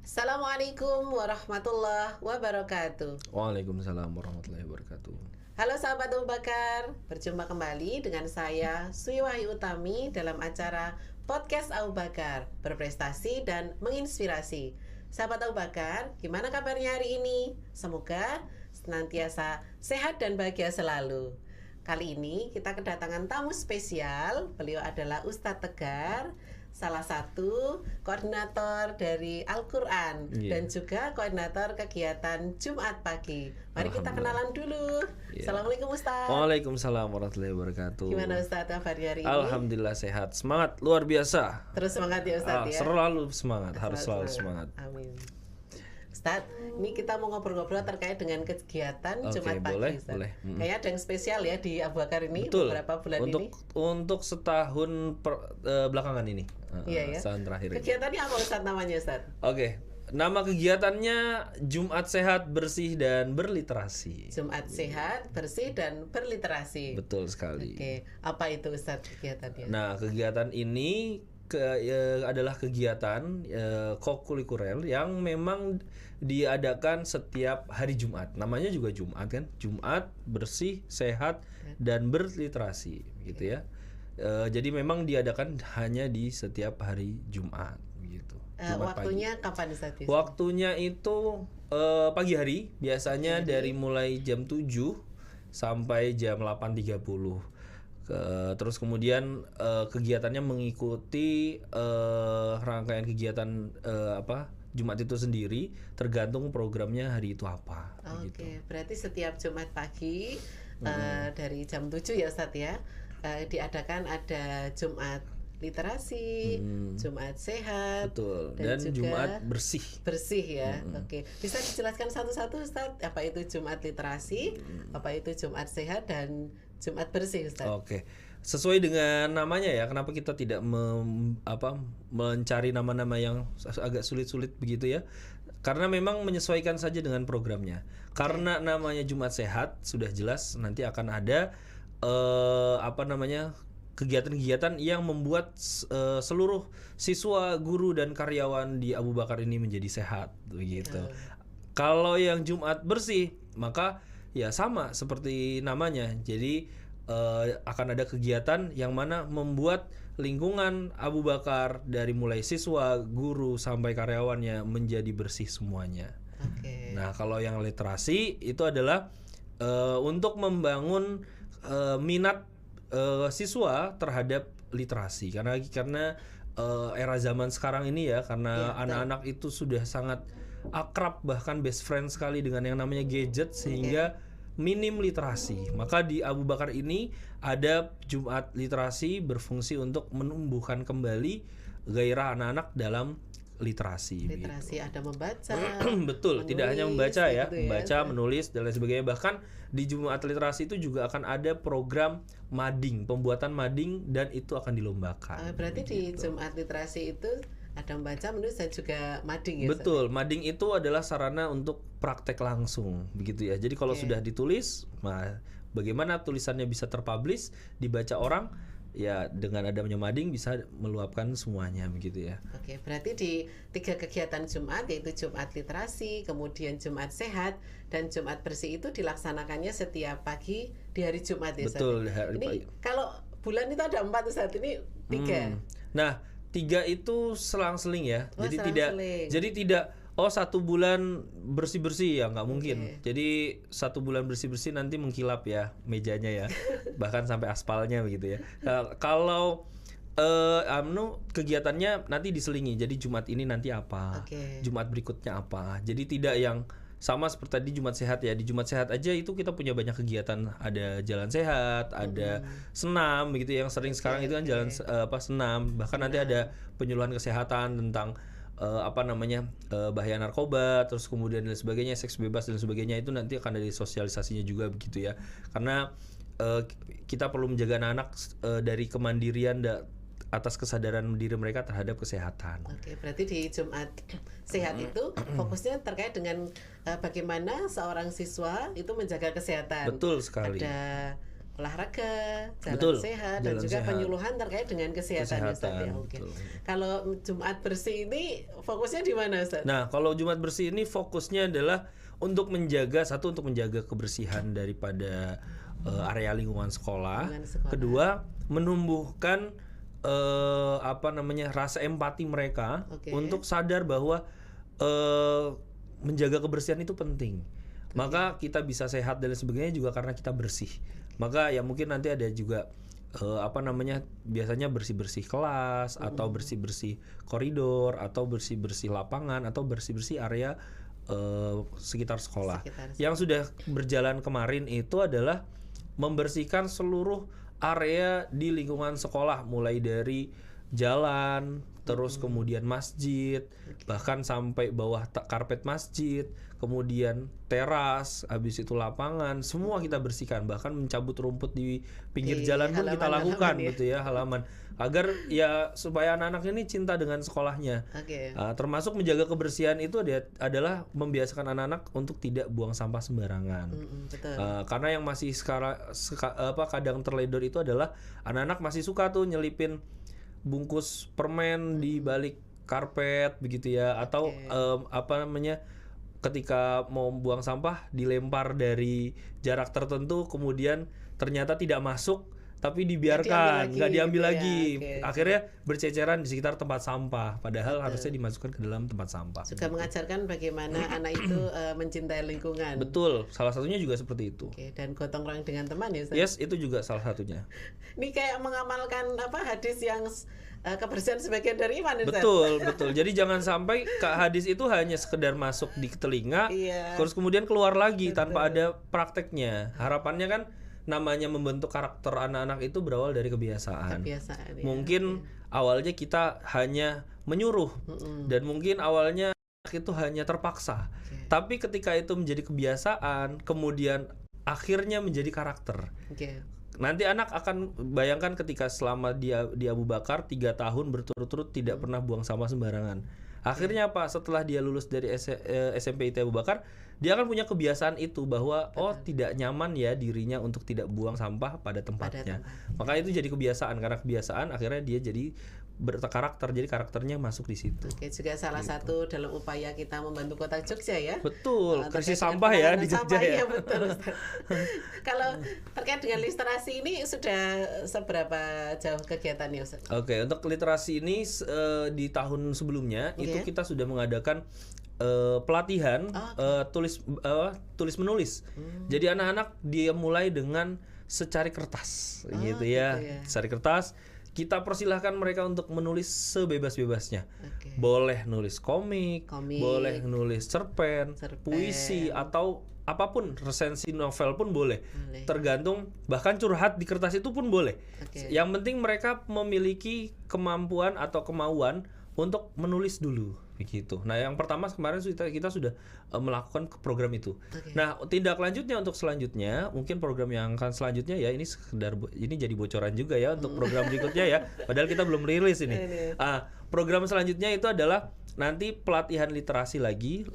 Assalamualaikum warahmatullahi wabarakatuh. Waalaikumsalam warahmatullahi wabarakatuh. Halo sahabat Abu Bakar, berjumpa kembali dengan saya Sui Wahyu Utami dalam acara Podcast Abu Bakar, berprestasi dan menginspirasi. Sahabat Abu Bakar, gimana kabarnya hari ini? Semoga senantiasa sehat dan bahagia selalu. Kali ini kita kedatangan tamu spesial. Beliau adalah Ustadz Tegar, salah satu koordinator dari Al-Quran dan juga koordinator kegiatan Jumat pagi. Mari kita kenalan dulu. Assalamualaikum Ustadz. Waalaikumsalam warahmatullahi wabarakatuh. Gimana Ustadz kabarnya hari ini? Alhamdulillah sehat, semangat luar biasa. Terus semangat ya Ustadz ya. Selalu semangat, harus selalu semangat. Amin. Ustadz, ini kita mau ngobrol-ngobrol terkait dengan kegiatan Jumat pagi. Boleh. Kayaknya ada yang spesial ya di Abu Bakar ini. Betul. Beberapa bulan ini. Untuk setahun belakangan ini. Iya ya. Setahun terakhir. Kegiatannya apa Ustadz namanya Ustadz? Oke. Nama kegiatannya Jumat Sehat, Bersih dan Berliterasi. Jumat Sehat, Bersih dan Berliterasi. Betul sekali. Oke. Apa itu Ustadz kegiatannya? Nah, kegiatan ini adalah kegiatan kokulikuler yang memang diadakan setiap hari Jumat. Namanya juga Jumat kan? Jumat Bersih, Sehat dan Berliterasi gitu ya. Jadi memang diadakan hanya di setiap hari Jumat gitu. Waktunya kapan Ustadz? Waktunya itu pagi hari, biasanya dari mulai jam 7 sampai jam 8.30. Terus kemudian kegiatannya mengikuti rangkaian kegiatan Jumat itu sendiri, tergantung programnya hari itu apa. Oke, berarti setiap Jumat pagi dari jam 7 ya Ustadz ya, diadakan ada Jumat literasi, Jumat sehat, betul. dan juga Jumat bersih. Bersih ya. Oke. Bisa dijelaskan satu-satu Ustadz, apa itu Jumat literasi, apa itu Jumat sehat dan Jumat bersih Ustadz? Oke. Sesuai dengan namanya ya, kenapa kita tidak mencari nama-nama yang agak sulit-sulit begitu ya? Karena memang menyesuaikan saja dengan programnya. Karena namanya Jumat Sehat, sudah jelas nanti akan ada kegiatan-kegiatan yang membuat seluruh siswa, guru dan karyawan di Abu Bakar ini menjadi sehat begitu. Kalau yang Jumat Bersih, maka ya sama seperti namanya. Jadi akan ada kegiatan yang mana membuat lingkungan Abu Bakar dari mulai siswa, guru sampai karyawannya menjadi bersih semuanya. Nah, kalau yang literasi itu adalah untuk membangun minat siswa terhadap literasi karena era zaman sekarang ini ya, karena anak-anak itu sudah sangat akrab bahkan best friend sekali dengan yang namanya gadget sehingga minim literasi. Maka di Abu Bakar ini ada Jumat Literasi berfungsi untuk menumbuhkan kembali gairah anak-anak dalam literasi. Literasi ada membaca. Betul, menulis, tidak hanya membaca ya, gitu membaca, menulis dan lain sebagainya. Bahkan di Jumat Literasi itu juga akan ada program mading, pembuatan mading dan itu akan dilombakan. Berarti di Jumat Literasi itu ada membaca, menulis dan juga mading ya? Betul, mading itu adalah sarana untuk praktek langsung begitu ya. Jadi kalau sudah ditulis, bagaimana tulisannya bisa terpublish, dibaca orang, ya dengan adanya mading bisa meluapkan semuanya begitu ya. Oke, berarti di 3 kegiatan Jumat yaitu Jumat Literasi, kemudian Jumat Sehat dan Jumat Bersih itu dilaksanakannya setiap pagi di hari Jumat ya. Betul, hari ini pagi. Kalau bulan itu ada 4 saat ini 3. Nah, 3 itu selang-seling ya. Jadi tidak satu bulan bersih-bersih ya, nggak mungkin. Jadi satu bulan bersih-bersih nanti mengkilap ya mejanya ya. Bahkan sampai aspalnya begitu ya. Kalau kegiatannya nanti diselingi. Jadi Jumat ini nanti apa? Jumat berikutnya apa? Jadi tidak yang sama seperti tadi Jumat Sehat ya. Di Jumat Sehat aja itu kita punya banyak kegiatan, ada jalan sehat, ada senam begitu yang sering sekarang itu kan jalan senam. Bahkan nanti ada penyuluhan kesehatan tentang bahaya narkoba, terus kemudian dan sebagainya, seks bebas dan sebagainya, itu nanti akan ada sosialisasinya juga begitu ya. Karena kita perlu menjaga anak-anak dari kemandirian atas kesadaran diri mereka terhadap kesehatan. Oke, berarti di Jumat Sehat itu fokusnya terkait dengan bagaimana seorang siswa itu menjaga kesehatan. Betul sekali. Ada olahraga, jalan Betul, sehat, dan jalan juga sehat. penyuluhan terkait dengan kesehatan, Ustaz ya. Oke. Betul. Kalau Jumat bersih ini fokusnya di mana, Ustaz? Nah, kalau Jumat bersih ini fokusnya adalah untuk menjaga kebersihan daripada area lingkungan sekolah. Lingkungan sekolah. Kedua, menumbuhkan rasa empati mereka Oke. untuk sadar bahwa menjaga kebersihan itu penting. Maka kita bisa sehat dan sebagainya juga karena kita bersih. Maka ya mungkin nanti ada juga biasanya bersih-bersih kelas atau bersih-bersih koridor atau bersih-bersih lapangan atau bersih-bersih area sekitar sekolah. Yang sudah berjalan kemarin itu adalah membersihkan seluruh area di lingkungan sekolah, mulai dari jalan, terus kemudian masjid, bahkan sampai bawah karpet masjid, kemudian teras, habis itu lapangan, semua kita bersihkan, bahkan mencabut rumput di pinggir jalan pun kita lakukan gitu ya, halaman, agar ya supaya anak-anak ini cinta dengan sekolahnya. Termasuk menjaga kebersihan itu adalah membiasakan anak-anak untuk tidak buang sampah sembarangan. Karena yang masih kadang terledor itu adalah anak-anak masih suka tuh nyelipin bungkus permen di balik karpet begitu ya, atau ketika mau buang sampah dilempar dari jarak tertentu, kemudian ternyata tidak masuk tapi dibiarkan, nggak diambil lagi. Akhirnya berceceran di sekitar tempat sampah, padahal harusnya dimasukkan ke dalam tempat sampah. Juga mengajarkan bagaimana anak itu mencintai lingkungan. Betul, salah satunya juga seperti itu. Dan gotong royong dengan teman ya, Ustaz? Yes, itu juga salah satunya. Ini kayak mengamalkan hadis yang kebersihan sebagian dari iman, Ustaz. Betul. Jadi jangan sampai hadis itu hanya sekedar masuk di telinga, terus kemudian keluar lagi tanpa ada prakteknya. Harapannya kan namanya membentuk karakter anak-anak itu berawal dari kebiasaan. Mungkin awalnya kita hanya menyuruh dan mungkin awalnya itu hanya terpaksa. Tapi ketika itu menjadi kebiasaan, kemudian akhirnya menjadi karakter. Nanti anak akan bayangkan ketika selama dia di Abu Bakar 3 tahun berturut-turut tidak pernah buang sampah sembarangan. Akhirnya apa? Setelah dia lulus dari SMP IT Abu Bakar, dia akan punya kebiasaan itu bahwa tidak nyaman ya dirinya untuk tidak buang sampah pada tempatnya. Maka itu jadi kebiasaan, karena kebiasaan akhirnya dia jadi berkarakter, jadi karakternya masuk di situ. Juga salah satu dalam upaya kita membantu Kota Jogja ya. Betul, krisis sampah ya di Jogja ya. Betul. Kalau terkait dengan literasi ini sudah seberapa jauh kegiatannya, Ustaz? Oke, untuk literasi ini di tahun sebelumnya itu kita sudah mengadakan pelatihan tulis menulis. Jadi anak-anak dia mulai dengan secari kertas gitu ya. Secari kertas, kita persilahkan mereka untuk menulis sebebas-bebasnya. Boleh nulis komik, boleh nulis cerpen, puisi, atau apapun, resensi novel pun boleh. Tergantung, bahkan curhat di kertas itu pun boleh. Yang penting mereka memiliki kemampuan atau kemauan untuk menulis dulu begitu. Nah, yang pertama kemarin kita sudah melakukan program itu. Nah, tindak lanjutnya untuk selanjutnya, mungkin program yang akan selanjutnya ya, ini jadi bocoran juga ya untuk program berikutnya ya. Padahal kita belum rilis ini. Program selanjutnya itu adalah nanti pelatihan literasi lagi,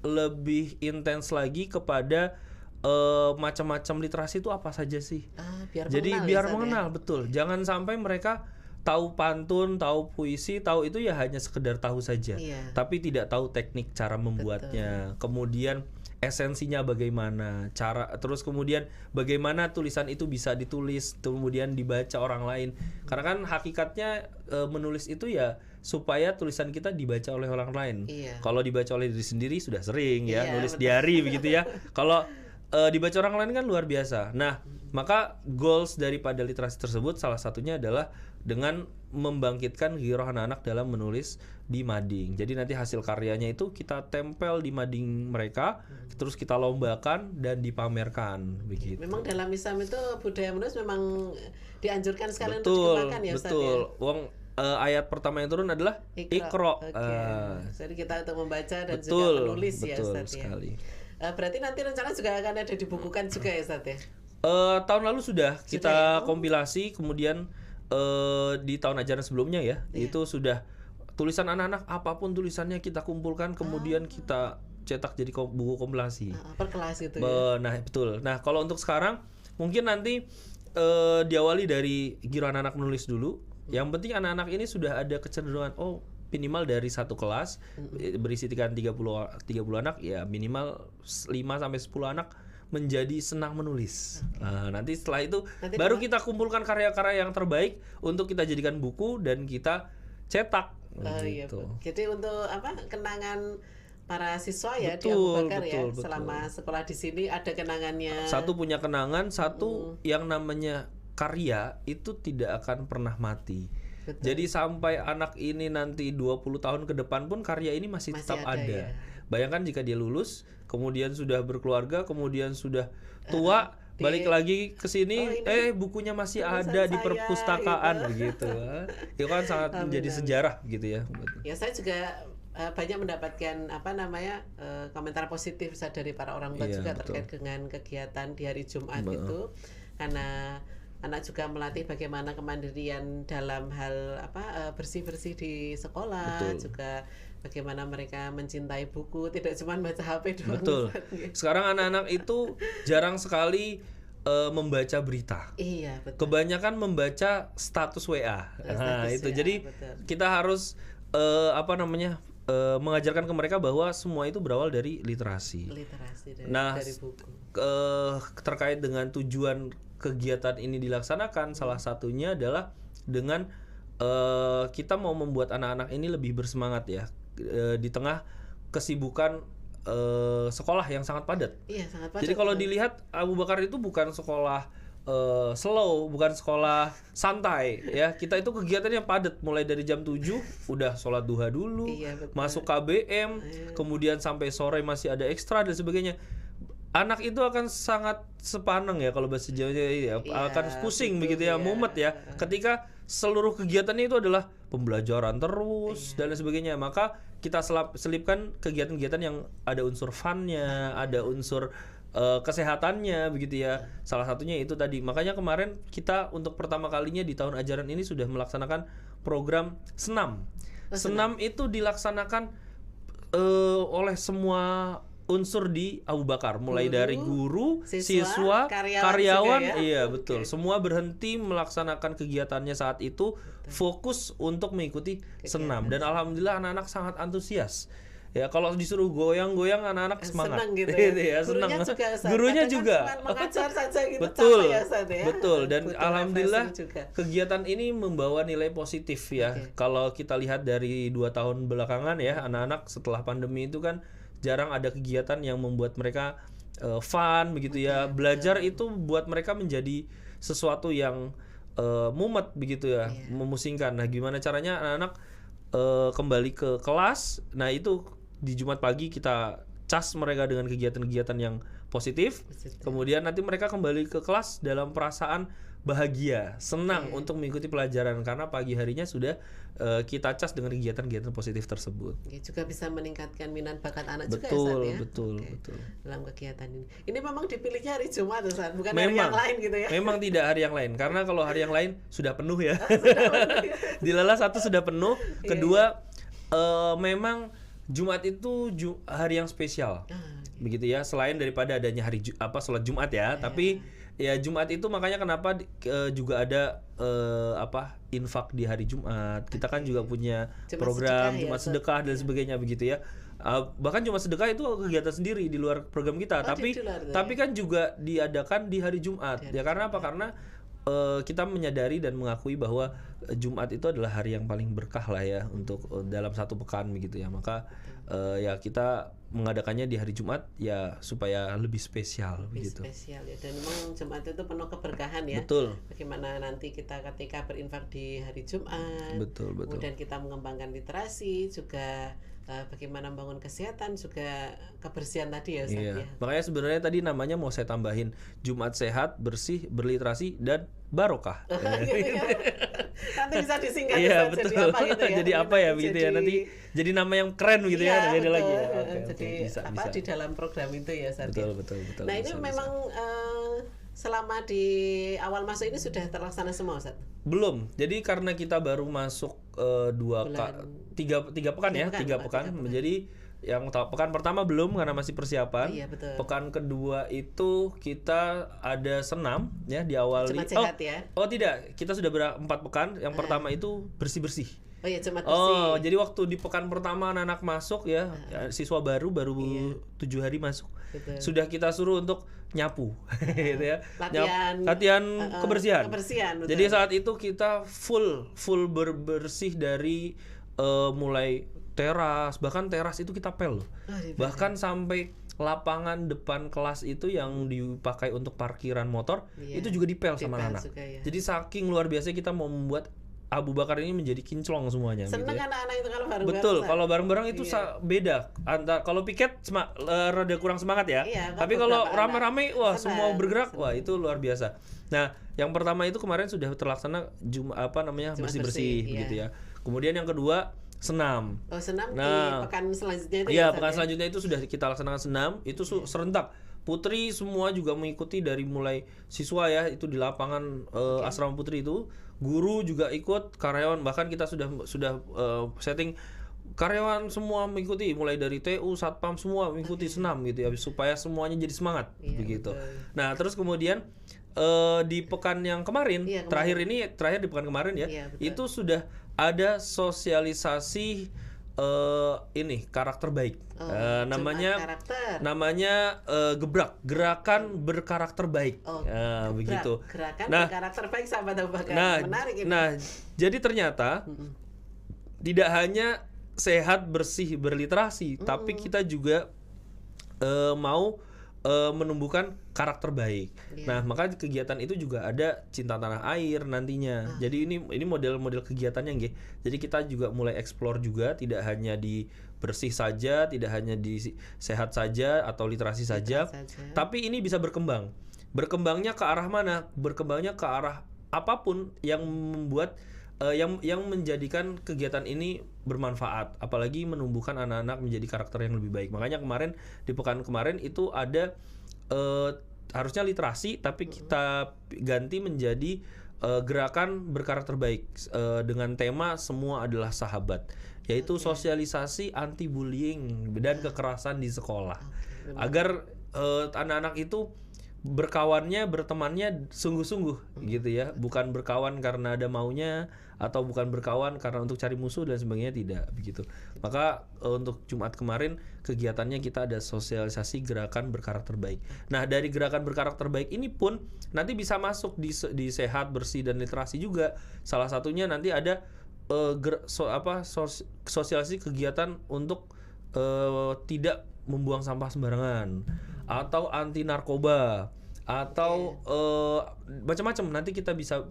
lebih intens lagi kepada macam-macam literasi itu apa saja sih. Biar mengenal, betul. Jangan sampai mereka tahu pantun, tahu puisi, tahu itu ya hanya sekedar tahu saja, tapi tidak tahu teknik cara membuatnya. Kemudian esensinya bagaimana, terus kemudian bagaimana tulisan itu bisa ditulis, kemudian dibaca orang lain. Karena kan hakikatnya menulis itu ya supaya tulisan kita dibaca oleh orang lain. Kalau dibaca oleh diri sendiri sudah sering ya, nulis diari begitu ya. Kalau dibaca orang lain kan luar biasa. Nah, maka goals daripada literasi tersebut salah satunya adalah dengan membangkitkan gairah anak-anak dalam menulis di mading. Jadi nanti hasil karyanya itu kita tempel di mading mereka, terus kita lombakan dan dipamerkan begitu. Memang dalam Islam itu budaya menulis memang dianjurkan sekali untuk dikembangkan ya, Ustaz. Betul. Ayat pertama yang turun adalah Iqra. Jadi kita untuk membaca dan juga menulis ya, Ustaz sekali. Berarti nanti rencana juga akan ada dibukukan juga ya, Ustaz ya? Tahun lalu sudah kita kompilasi, kemudian di tahun ajaran sebelumnya ya, itu sudah tulisan anak-anak apapun tulisannya kita kumpulkan, kemudian kita cetak jadi buku kompilasi. Per kelas gitu ya. Nah, betul. Nah, kalau untuk sekarang mungkin nanti diawali dari giro anak-anak menulis dulu. Yang penting anak-anak ini sudah ada kecenderungan minimal dari satu kelas berisikan 30 anak, ya minimal 5 sampai 10 anak menjadi senang menulis. Nah, nanti setelah itu baru kita kumpulkan karya-karya yang terbaik untuk kita jadikan buku dan kita cetak. Iya, jadi untuk kenangan para siswa ya di Betul, Abu Bakar betul. selama sekolah di sini ada kenangannya. Satu punya kenangan, satu yang namanya karya itu tidak akan pernah mati. Betul. Jadi sampai anak ini nanti 20 tahun ke depan pun karya ini masih tetap ada. Ya. Bayangkan jika dia lulus, kemudian sudah berkeluarga, kemudian sudah tua, balik lagi ke sini, bukunya masih ada di perpustakaan begitu. Itu kan sangat menjadi sejarah gitu ya. Ya, saya juga banyak mendapatkan komentar positif dari para orang tua juga terkait dengan kegiatan di hari Jumat itu, karena anak juga melatih bagaimana kemandirian dalam hal bersih-bersih di sekolah. Betul. Juga bagaimana mereka mencintai buku, tidak cuma baca HP doang. Betul. Sekarang anak-anak itu jarang sekali membaca berita. Iya, betul. Kebanyakan membaca status WA. Nah, itu. Jadi kita harus mengajarkan ke mereka bahwa semua itu berawal dari literasi. Dari buku. Terkait dengan tujuan kegiatan ini dilaksanakan, salah satunya adalah dengan kita mau membuat anak-anak ini lebih bersemangat ya di tengah kesibukan sekolah yang sangat padat. Iya, sangat padat. Jadi kalau dilihat Abu Bakar itu bukan sekolah slow, bukan sekolah santai ya. Kita itu kegiatan yang padat, mulai dari jam 7 udah sholat duha dulu, masuk KBM, kemudian sampai sore masih ada ekstra dan sebagainya. Anak itu akan sangat sepaneng ya kalau bahasa Jawanya ya, akan pusing begitu ya, mumet ya. Ketika seluruh kegiatannya itu adalah pembelajaran terus dan lain sebagainya, maka kita selipkan kegiatan-kegiatan yang ada unsur fun-nya, ada unsur kesehatannya begitu ya. Salah satunya itu tadi. Makanya kemarin kita untuk pertama kalinya di tahun ajaran ini sudah melaksanakan program senam. Senam itu dilaksanakan oleh semua unsur di Abu Bakar, mulai dari guru, siswa, karyawan, iya betul. Semua berhenti melaksanakan kegiatannya saat itu, fokus untuk mengikuti senam, dan alhamdulillah anak-anak sangat antusias. Ya kalau disuruh goyang-goyang anak-anak semangat. Senang gitu ya. Senang. Gurunya juga. Mengajar saja gitu. Betul. Ya. Betul. Dan alhamdulillah kegiatan ini membawa nilai positif ya. Kalau kita lihat dari 2 tahun belakangan ya, anak-anak setelah pandemi itu kan jarang ada kegiatan yang membuat mereka fun begitu ya. Belajar itu buat mereka menjadi sesuatu yang mumet begitu ya, memusingkan. Nah, gimana caranya anak-anak kembali ke kelas? Nah, itu di Jumat pagi kita cas mereka dengan kegiatan-kegiatan yang positif. Kemudian nanti mereka kembali ke kelas dalam perasaan bahagia, senang untuk mengikuti pelajaran karena pagi harinya sudah kita cas dengan kegiatan-kegiatan positif tersebut. Juga bisa meningkatkan minat bakat anak juga ya. Betul. Dalam kegiatan ini. Ini memang dipilihnya hari Jumat Ustaz, bukan hari yang lain gitu ya. Memang tidak hari yang lain, karena kalau hari yang lain sudah penuh ya. Dilala satu sudah penuh, kedua memang Jumat itu hari yang spesial. Begitu ya, selain daripada adanya hari sholat Jumat ya, tapi ya Jumat itu makanya kenapa juga ada infak di hari Jumat. Kita kan juga punya program Jumat sedekah dan sebagainya begitu ya. Bahkan Jumat sedekah itu kegiatan sendiri di luar program kita, tapi kan juga diadakan di hari Jumat. Ya karena apa? Karena kita menyadari dan mengakui bahwa Jumat itu adalah hari yang paling berkah lah ya untuk dalam satu pekan begitu ya. Maka ya kita mengadakannya di hari Jumat ya supaya lebih spesial begitu. Spesial ya, dan memang Jumat itu penuh keberkahan ya. Betul. Bagaimana nanti kita ketika berinfak di hari Jumat. Betul. Kemudian kita mengembangkan literasi juga. Bagaimana membangun kesehatan juga kebersihan tadi ya Ustaz ya. Makanya sebenarnya tadi namanya mau saya tambahin Jumat sehat, bersih, berliterasi dan barokah. Gitu ya. Nanti bisa disingkat betul. jadi apa gitu ya. Jadi apa ya begitu ya, nanti jadi nama yang keren begitu ya, jadi lagi ya. Jadi bisa. Di dalam program itu ya Ustaz. Betul. Nah, ini memang selama di awal masuk ini sudah terlaksana semua Ustaz? Belum. Jadi karena kita baru masuk 3 pekan. Jadi pekan pertama belum karena masih persiapan. Iya, betul. Pekan kedua itu kita ada senam ya diawali. Jumat sehat ya. Oh tidak, kita sudah 4 pekan. Yang pertama itu bersih-bersih. Oh iya, Jumat bersih. Oh, jadi waktu di pekan pertama anak-anak masuk ya, siswa baru 7 hari masuk. Betul. Sudah kita suruh untuk nyapu gitu ya. Latihan kebersihan. Betul. Jadi saat itu kita full bersih dari mulai teras, bahkan teras itu kita pel loh. Bahkan sampai lapangan depan kelas itu yang dipakai untuk parkiran motor itu juga dipel sama anak. Ya. Jadi saking luar biasa kita mau membuat Abu Bakar ini menjadi kinclong semuanya. Seneng gitu ya. anak-anak itu kalau bareng-bareng. Betul, kalau bareng-bareng itu beda. Kalau piket rada kurang semangat ya. Tapi kalau rame-rame, wah semua bergerak, wah itu luar biasa. Nah, yang pertama itu kemarin sudah terlaksana bersih-bersih begitu ya. Kemudian yang kedua senam. Oh, senam di pekan selanjutnya itu. Iya, pekan selanjutnya itu sudah kita laksanakan senam, itu serentak. Putri semua juga mengikuti dari mulai siswa ya, itu di lapangan asrama putri itu. Guru juga ikut, karyawan bahkan kita sudah setting karyawan semua mengikuti mulai dari TU, Satpam semua mengikuti senam gitu ya supaya semuanya jadi semangat begitu. Betul. Nah, terus kemudian di pekan yang kemarin, terakhir di pekan kemarin ya, itu sudah ada sosialisasi karakter baik. Namanya gebrak, gerakan berkarakter baik. Begitu. Gerakan berkarakter baik, sahabat Abu Bakar. Menarik ini. Nah, jadi ternyata tidak hanya sehat, bersih, berliterasi, tapi kita juga mau menumbuhkan karakter baik. Nah, maka kegiatan itu juga ada cinta tanah air nantinya. Jadi ini model-model kegiatannya nggih. Jadi kita juga mulai explore juga, tidak hanya di bersih saja, tidak hanya di sehat saja atau literasi saja, tapi ini bisa berkembang. Berkembangnya ke arah mana? Berkembangnya ke arah apapun yang membuat yang menjadikan kegiatan ini bermanfaat, apalagi menumbuhkan anak-anak menjadi karakter yang lebih baik. Makanya kemarin di pekan kemarin itu ada harusnya literasi, tapi kita ganti menjadi gerakan berkarakter baik dengan tema semua adalah sahabat, yaitu sosialisasi anti bullying dan kekerasan di sekolah, agar anak-anak itu bertemannya sungguh-sungguh gitu ya, bukan berkawan karena ada maunya atau bukan berkawan karena untuk cari musuh dan sebagainya, tidak begitu. Maka untuk Jumat kemarin kegiatannya kita ada sosialisasi gerakan berkarakter baik. Nah, dari gerakan berkarakter baik ini pun nanti bisa masuk di sehat, bersih dan literasi juga. Salah satunya nanti ada sosialisasi kegiatan untuk tidak membuang sampah sembarangan, atau anti narkoba, atau macam-macam nanti kita bisa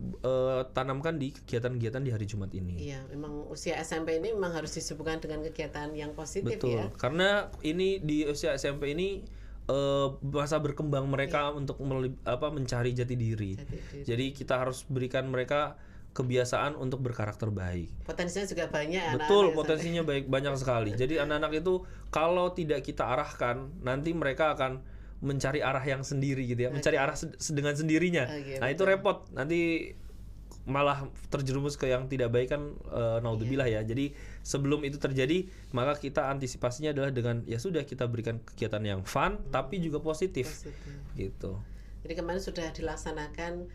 tanamkan di kegiatan-kegiatan di hari Jumat ini. Iya, memang usia SMP ini memang harus disibukkan dengan kegiatan yang positif. Betul, ya. Karena ini di usia SMP ini masa berkembang mereka untuk mencari jati diri. Jadi kita harus berikan mereka kebiasaan untuk berkarakter baik. Potensinya juga banyak. Betul, potensinya banyak sekali. Jadi anak-anak itu kalau tidak kita arahkan, nanti mereka akan mencari arah yang sendiri gitu ya, mencari arah dengan sendirinya. Nah, itu repot. Nanti malah terjerumus ke yang tidak baik kan, naudzubillah ya. Jadi sebelum itu terjadi, maka kita antisipasinya adalah dengan ya sudah kita berikan kegiatan yang fun tapi juga positif. Gitu. Jadi kemarin sudah dilaksanakan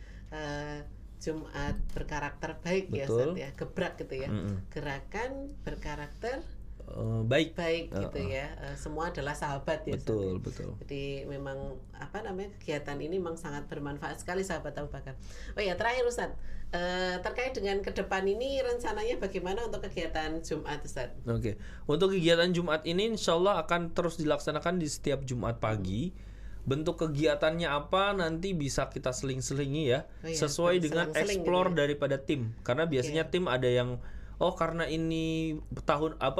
Jumat berkarakter baik. Betul. Ya, Ustaz ya, gebrak gitu ya. Gerakan berkarakter baik gitu ya. Semua adalah sahabat ya. Betul, Ustaz. betul. Jadi memang kegiatan ini memang sangat bermanfaat sekali, sahabat Abu Bakar. Oh ya, terakhir Ustaz, terkait dengan ke depan ini rencananya bagaimana untuk kegiatan Jumat, Ustaz? Oke. Untuk kegiatan Jumat ini insyaallah akan terus dilaksanakan di setiap Jumat pagi. Bentuk kegiatannya apa nanti bisa kita seling-selingi ya, sesuai dengan explore gitu ya, daripada tim. Karena biasanya tim ada yang karena ini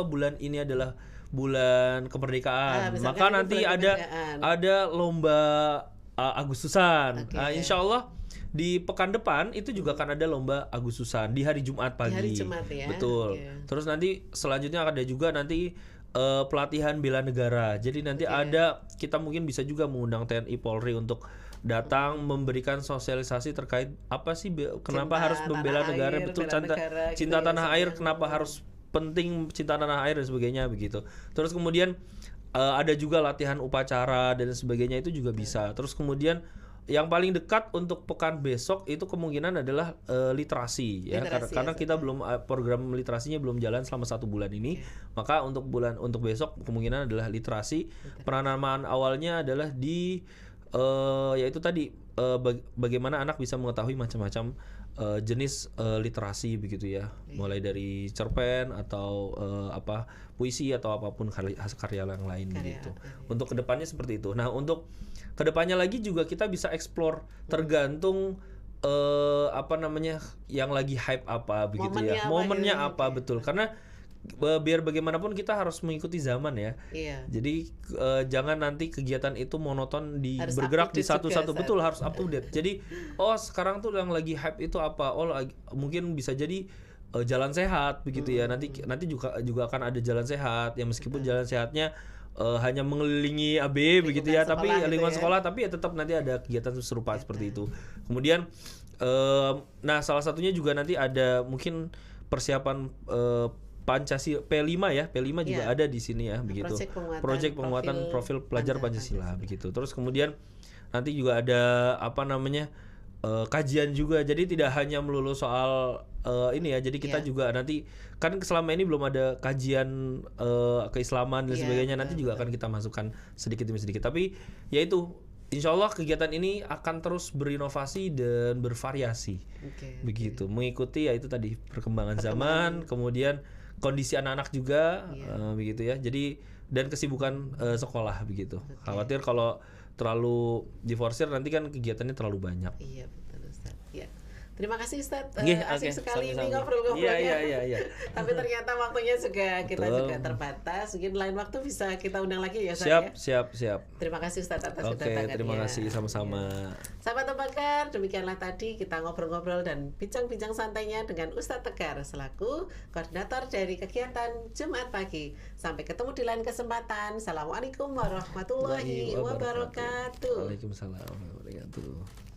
bulan ini adalah bulan kemerdekaan, maka nanti ada lomba Agustusan. Insya Allah di pekan depan itu juga akan ada lomba Agustusan di hari Jumat pagi. Di hari Jumat ya. Betul. Terus nanti selanjutnya ada juga nanti pelatihan bela negara. Jadi nanti kita mungkin bisa juga mengundang TNI Polri untuk datang memberikan sosialisasi terkait apa sih kenapa harus membela negara, betul, cinta tanah air, kenapa harus penting cinta tanah air dan sebagainya begitu. Terus kemudian ada juga latihan upacara dan sebagainya itu juga bisa. Terus kemudian yang paling dekat untuk pekan besok itu kemungkinan adalah literasi ya, karena kita belum program literasinya belum jalan selama 1 bulan ini. Maka untuk besok kemungkinan adalah literasi. Penanaman awalnya adalah di yaitu tadi bagaimana anak bisa mengetahui macam-macam jenis literasi begitu ya, mulai dari cerpen atau puisi atau apapun karya yang lain begitu. Untuk kedepannya seperti itu. Nah untuk kedepannya lagi juga kita bisa explore tergantung yang lagi hype apa begitu ya, momennya apa betul, karena biar bagaimanapun kita harus mengikuti zaman ya. Jadi jangan nanti kegiatan itu monoton bergerak di satu-satu, betul harus up to date. Jadi sekarang tuh yang lagi hype itu apa? Mungkin bisa jadi jalan sehat begitu ya. Nanti juga akan ada jalan sehat ya, meskipun jalan sehatnya hanya mengelilingi AB begitu ya, tapi lingkungan sekolah, tapi ya tetap nanti ada kegiatan serupa seperti itu. Kemudian nah salah satunya juga nanti ada mungkin persiapan Pancasila P5 ya, P5 juga ada di sini ya begitu. Proyek penguatan profil pelajar Pancasila begitu. Terus kemudian nanti juga ada kajian juga. Jadi tidak hanya melulu soal ini ya. Jadi kita juga nanti kan selama ini belum ada kajian keislaman dan sebagainya. Nanti juga akan kita masukkan sedikit demi sedikit. Tapi ya itu, insya Allah kegiatan ini akan terus berinovasi dan bervariasi, begitu. Mengikuti ya itu tadi perkembangan zaman, kemudian kondisi anak-anak juga, begitu ya. Jadi dan kesibukan sekolah begitu. Khawatir kalau terlalu diforsir nanti kan kegiatannya terlalu banyak. Iya betul Ustaz. Ya. Terima kasih Ustaz, Oke, asik sekali sama-sama. ini ngobrol-ngobrolnya. Iya. Tapi ternyata waktunya kita juga terbatas. Mungkin lain waktu bisa kita undang lagi ya Ustaz. Siap. Terima kasih Ustaz atas kedatangannya. Terima kasih sama-sama. Sahabat Bakar, demikianlah tadi kita ngobrol-ngobrol dan bincang-bincang santainya dengan Ustadz Tegar selaku koordinator dari kegiatan Jumat Pagi. Sampai ketemu di lain kesempatan. Assalamualaikum warahmatullahi wabarakatuh. Waalaikumsalam warahmatullahi wabarakatuh.